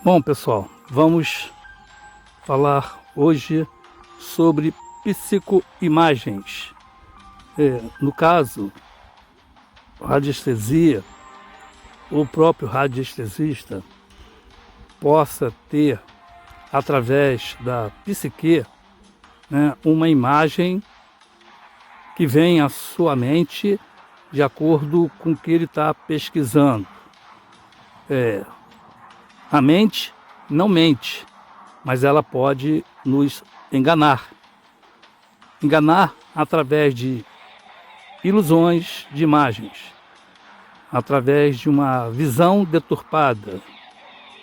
Bom, pessoal, vamos falar hoje sobre psicoimagens. No caso, radiestesia, o próprio radiestesista possa ter, através da psique, uma imagem que vem à sua mente de acordo com o que ele está pesquisando. A mente não mente, mas ela pode nos enganar. Enganar através de ilusões de imagens, através de uma visão deturpada,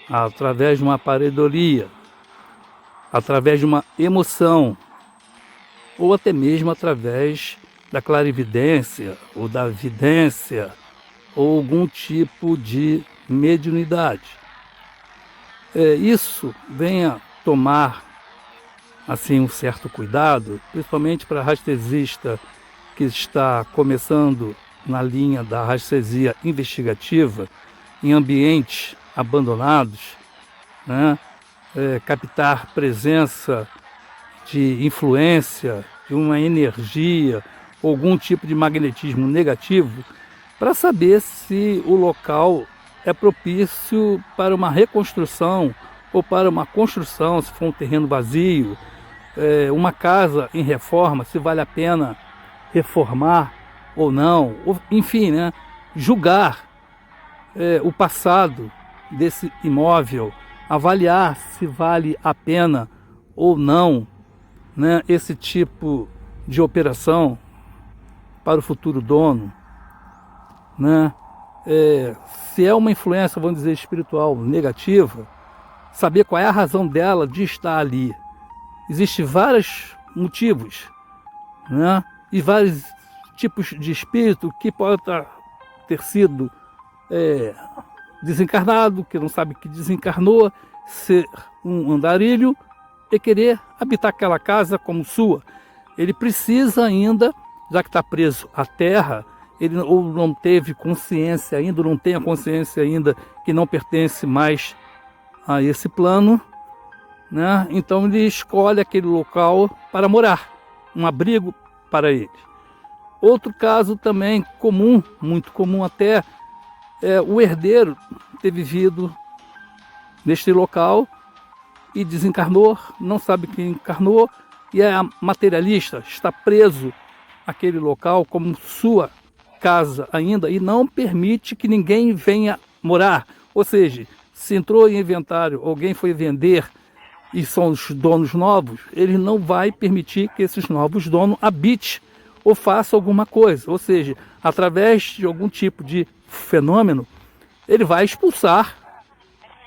através de uma pareidolia, através de uma emoção, ou até mesmo através da clarividência, ou da vidência, ou algum tipo de mediunidade. Isso venha tomar assim um certo cuidado, principalmente para radiestesista que está começando na linha da radiestesia investigativa em ambientes abandonados, captar presença de influência, de uma energia, algum tipo de magnetismo negativo, para saber se o local é propício para uma reconstrução ou para uma construção, se for um terreno vazio, uma casa em reforma, se vale a pena reformar ou não, enfim, julgar o passado desse imóvel, avaliar se vale a pena ou não, esse tipo de operação para o futuro dono, se é uma influência, vamos dizer, espiritual negativa, saber qual é a razão dela de estar ali. Existem vários motivos, e vários tipos de espírito que pode ter sido desencarnado, que não sabe que desencarnou, ser um andarilho e querer habitar aquela casa como sua. Ele precisa ainda, já que está preso à terra, ele ou não teve consciência ainda, ou não tem a consciência ainda que não pertence mais a esse plano, então ele escolhe aquele local para morar, um abrigo para ele. Outro caso também comum, muito comum até, é o herdeiro ter vivido neste local e desencarnou, não sabe quem encarnou, e é materialista, está preso àquele local como sua casa ainda e não permite que ninguém venha morar. Ou seja, se entrou em inventário, alguém foi vender e são os donos novos, ele não vai permitir que esses novos donos habitem ou façam alguma coisa. Ou seja, através de algum tipo de fenômeno, ele vai expulsar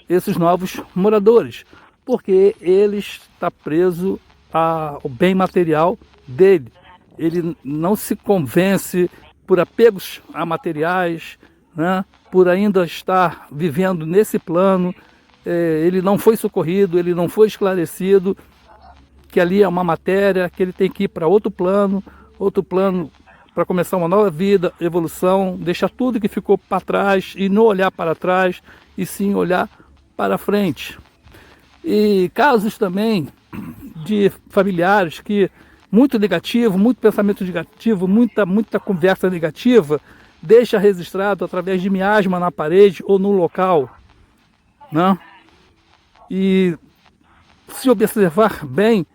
esses novos moradores, porque ele está preso ao bem material dele. Ele não se convence por apegos a materiais, por ainda estar vivendo nesse plano, ele não foi socorrido, ele não foi esclarecido que ali é uma matéria, que ele tem que ir para outro plano para começar uma nova vida, evolução, deixar tudo que ficou para trás e não olhar para trás, e sim olhar para frente. E casos também de familiares que muito negativo, muito pensamento negativo, muita conversa negativa, deixa registrado através de miasma na parede ou no local, E se observar bem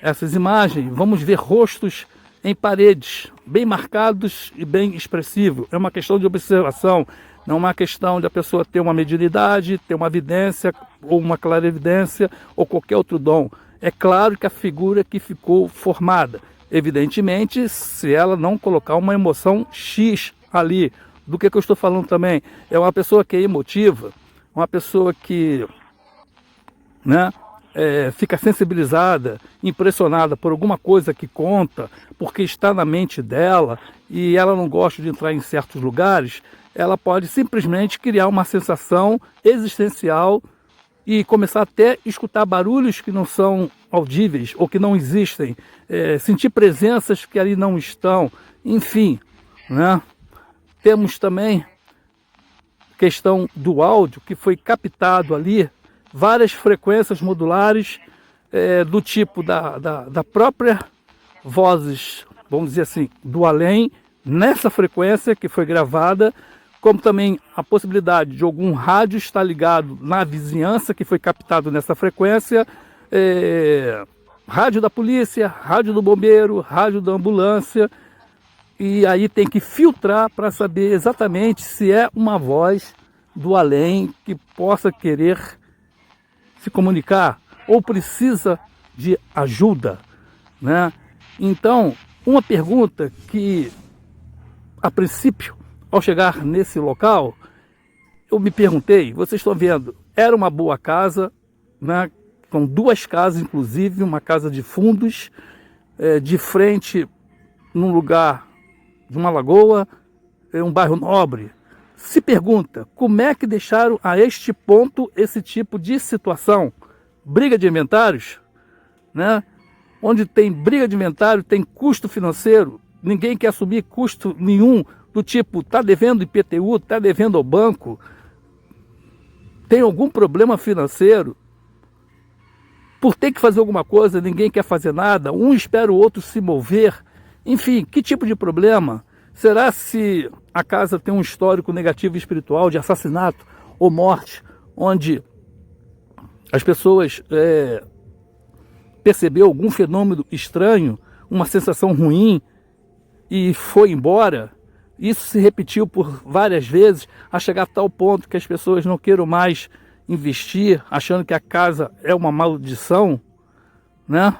essas imagens, vamos ver rostos em paredes, bem marcados e bem expressivos. É uma questão de observação, não é uma questão de a pessoa ter uma mediunidade, ter uma vidência, ou uma clarividência, ou qualquer outro dom. É claro que a figura que ficou formada, evidentemente, se ela não colocar uma emoção X ali, do que eu estou falando também, é uma pessoa que é emotiva, uma pessoa que fica sensibilizada, impressionada por alguma coisa que conta, porque está na mente dela e ela não gosta de entrar em certos lugares, ela pode simplesmente criar uma sensação existencial e começar até a escutar barulhos que não são audíveis ou que não existem, sentir presenças que ali não estão, enfim, Temos também questão do áudio que foi captado ali várias frequências modulares do tipo da própria vozes, vamos dizer assim, do além, nessa frequência que foi gravada, como também a possibilidade de algum rádio estar ligado na vizinhança que foi captado nessa frequência, rádio da polícia, rádio do bombeiro, rádio da ambulância, e aí tem que filtrar para saber exatamente se é uma voz do além que possa querer se comunicar ou precisa de ajuda, né? Então, uma pergunta que, a princípio, ao chegar nesse local, eu me perguntei, vocês estão vendo, era uma boa casa, né? Com duas casas, inclusive, uma casa de fundos, de frente, num lugar de uma lagoa, um bairro nobre. Se pergunta, como é que deixaram a este ponto esse tipo de situação? Briga de inventários, né? Onde tem briga de inventário, tem custo financeiro, ninguém quer assumir custo nenhum, do tipo, está devendo IPTU, está devendo ao banco, tem algum problema financeiro, por ter que fazer alguma coisa, ninguém quer fazer nada, um espera o outro se mover, enfim, que tipo de problema? Será se a casa tem um histórico negativo espiritual de assassinato ou morte, onde as pessoas percebeu algum fenômeno estranho, uma sensação ruim e foi embora? Isso se repetiu por várias vezes, a chegar a tal ponto que as pessoas não queiram mais investir, achando que a casa é uma maldição, né?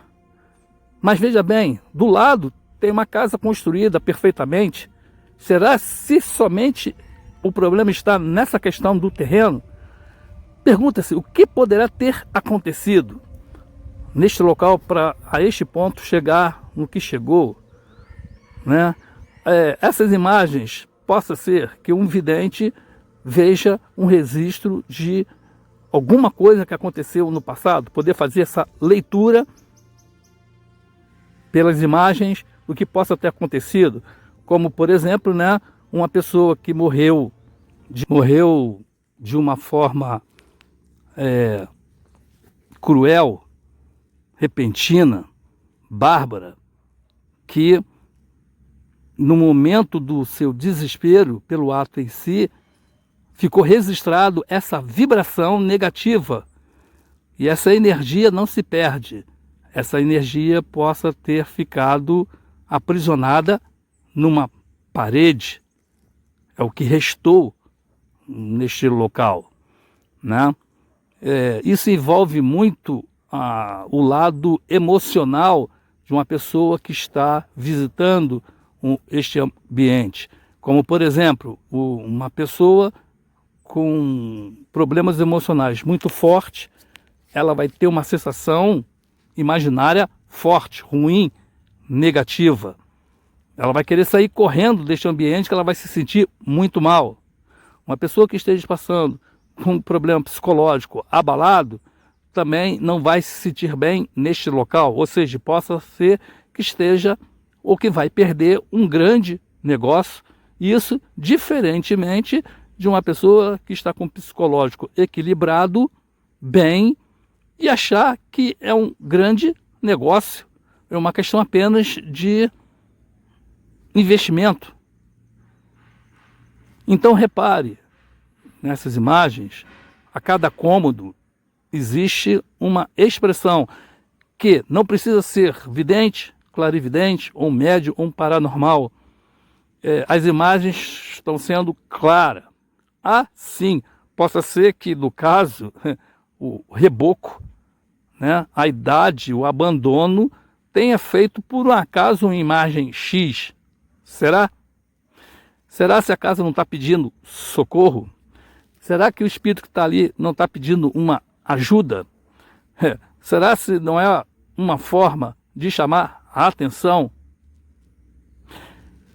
Mas veja bem, do lado tem uma casa construída perfeitamente. Será se somente o problema está nessa questão do terreno? Pergunta-se o que poderá ter acontecido neste local para a este ponto chegar no que chegou, né? Essas imagens possa ser que um vidente veja um registro de alguma coisa que aconteceu no passado, poder fazer essa leitura pelas imagens do que possa ter acontecido, como por exemplo, né, uma pessoa que morreu de uma forma cruel, repentina, bárbara, que no momento do seu desespero pelo ato em si, ficou registrado essa vibração negativa. E essa energia não se perde. Essa energia possa ter ficado aprisionada numa parede. É o que restou neste local, né? Isso envolve muito o lado emocional de uma pessoa que está visitando este ambiente. Como, por exemplo, uma pessoa com problemas emocionais muito fortes, ela vai ter uma sensação imaginária forte, ruim, negativa. Ela vai querer sair correndo deste ambiente, que ela vai se sentir muito mal. Uma pessoa que esteja passando com um problema psicológico abalado, também não vai se sentir bem neste local, ou seja, possa ser que esteja ou que vai perder um grande negócio, isso diferentemente de uma pessoa que está com o psicológico equilibrado, bem, e achar que é um grande negócio, é uma questão apenas de investimento. Então repare, nessas imagens, a cada cômodo existe uma expressão que não precisa ser vidente, clarividente, ou médio, ou paranormal. As imagens estão sendo claras. Sim, possa ser que, no caso, o reboco, né, a idade, o abandono, tenha feito por um acaso uma imagem X. Será? Será se a casa não está pedindo socorro? Será que o espírito que está ali não está pedindo uma ajuda? Será se não é uma forma de chamar a atenção?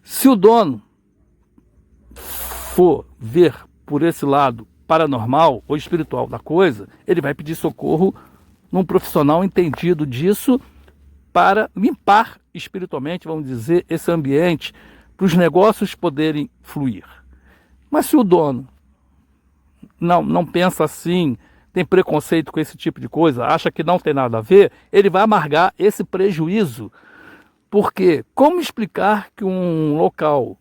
Se o dono for ver por esse lado paranormal ou espiritual da coisa, ele vai pedir socorro num profissional entendido disso para limpar espiritualmente, vamos dizer, esse ambiente, para os negócios poderem fluir. Mas se o dono não pensa assim, tem preconceito com esse tipo de coisa, acha que não tem nada a ver, ele vai amargar esse prejuízo. Porque como explicar que um local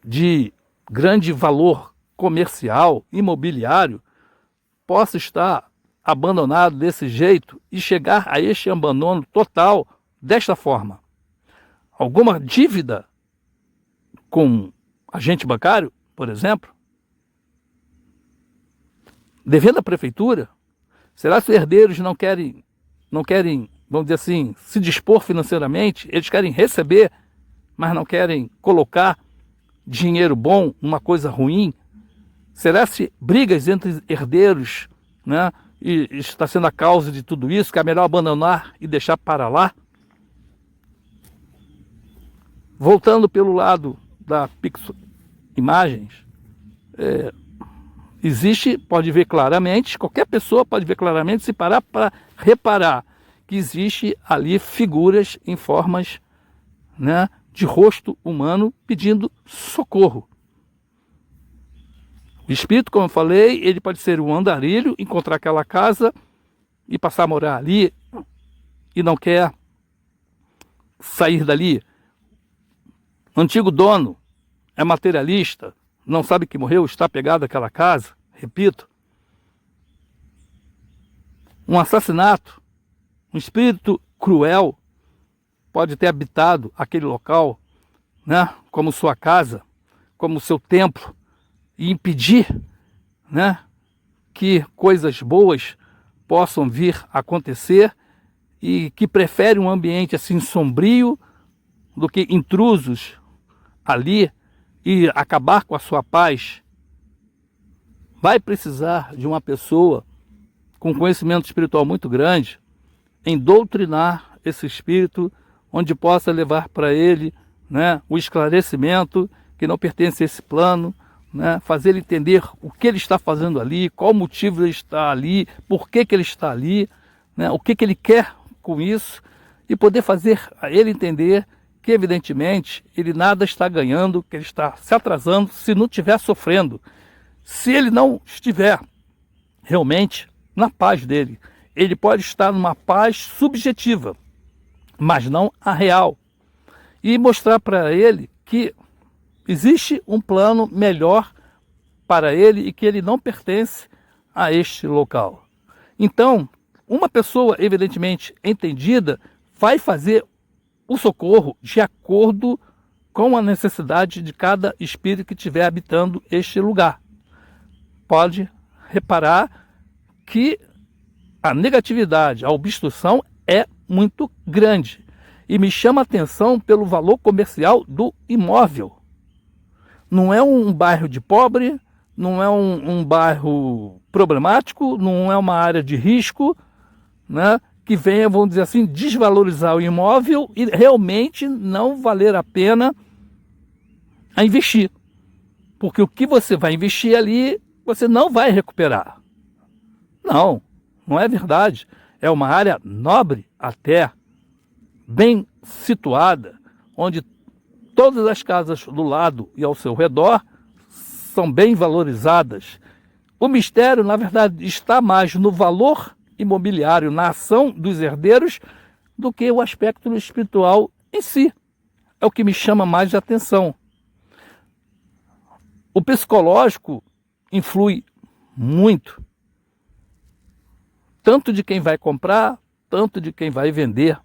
de grande valor comercial, imobiliário, possa estar abandonado desse jeito e chegar a este abandono total desta forma? Alguma dívida com agente bancário, por exemplo? Devendo à prefeitura? Será que os herdeiros não querem, vamos dizer assim, se dispor financeiramente? Eles querem receber, mas não querem colocar dinheiro bom numa coisa ruim? Será se brigas entre herdeiros, né, e está sendo a causa de tudo isso, que é melhor abandonar e deixar para lá? Voltando pelo lado da Pix Imagens, existe, pode ver claramente, qualquer pessoa pode ver claramente, se parar para reparar, que existe ali figuras em formas, né, de rosto humano pedindo socorro. O espírito, como eu falei, ele pode ser um andarilho, encontrar aquela casa e passar a morar ali e não quer sair dali. O antigo dono é materialista, não sabe que morreu, está pegado àquela casa, repito. Um assassinato, um espírito cruel pode ter habitado aquele local, né, como sua casa, como seu templo, e impedir, né, que coisas boas possam vir a acontecer, e que prefere um ambiente assim sombrio do que intrusos ali e acabar com a sua paz. Vai precisar de uma pessoa com conhecimento espiritual muito grande em doutrinar esse espírito, onde possa levar para ele, né, o esclarecimento que não pertence a esse plano, né, fazer ele entender o que ele está fazendo ali, qual motivo ele está ali, por que ele está ali, né, o que ele quer com isso, e poder fazer a ele entender que, evidentemente, ele nada está ganhando, que ele está se atrasando se não estiver sofrendo. Se ele não estiver realmente na paz dele, ele pode estar numa paz subjetiva, mas não a real. E mostrar para ele que existe um plano melhor para ele e que ele não pertence a este local. Então, uma pessoa evidentemente entendida vai fazer o socorro de acordo com a necessidade de cada espírito que estiver habitando este lugar. Pode reparar que a negatividade, a obstrução é muito grande. E me chama a atenção pelo valor comercial do imóvel. Não é um bairro de pobre, não é um bairro problemático, não é uma área de risco, né, que venha, vamos dizer assim, desvalorizar o imóvel e realmente não valer a pena a investir. Porque o que você vai investir ali, você não vai recuperar. Não, não é verdade. É uma área nobre até, bem situada, onde todas as casas do lado e ao seu redor são bem valorizadas. O mistério, na verdade, está mais no valor imobiliário, na ação dos herdeiros, do que o aspecto espiritual em si. É o que me chama mais de atenção. O psicológico influi muito, tanto de quem vai comprar, tanto de quem vai vender.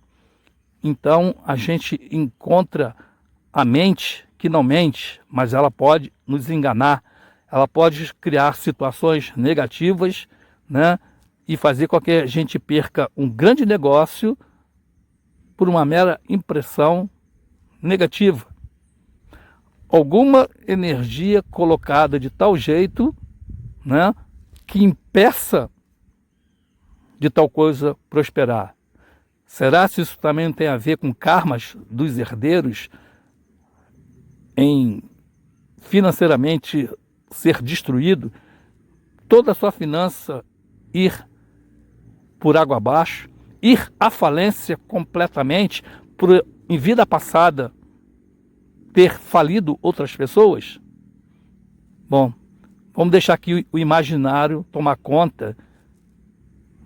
Então, a gente encontra a mente, que não mente, mas ela pode nos enganar, ela pode criar situações negativas, né, e fazer com que a gente perca um grande negócio por uma mera impressão negativa. Alguma energia colocada de tal jeito, né, que impeça de tal coisa prosperar. Será se isso também tem a ver com karmas dos herdeiros em financeiramente ser destruído, toda a sua finança ir por água abaixo, ir à falência completamente, por em vida passada ter falido outras pessoas? Bom, Vamos deixar aqui o imaginário tomar conta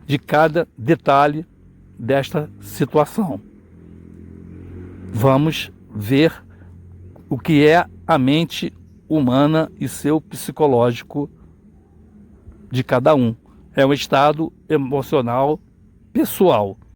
de cada detalhe desta situação. Vamos ver o que é a mente humana e seu psicológico de cada um. É um estado emocional pessoal.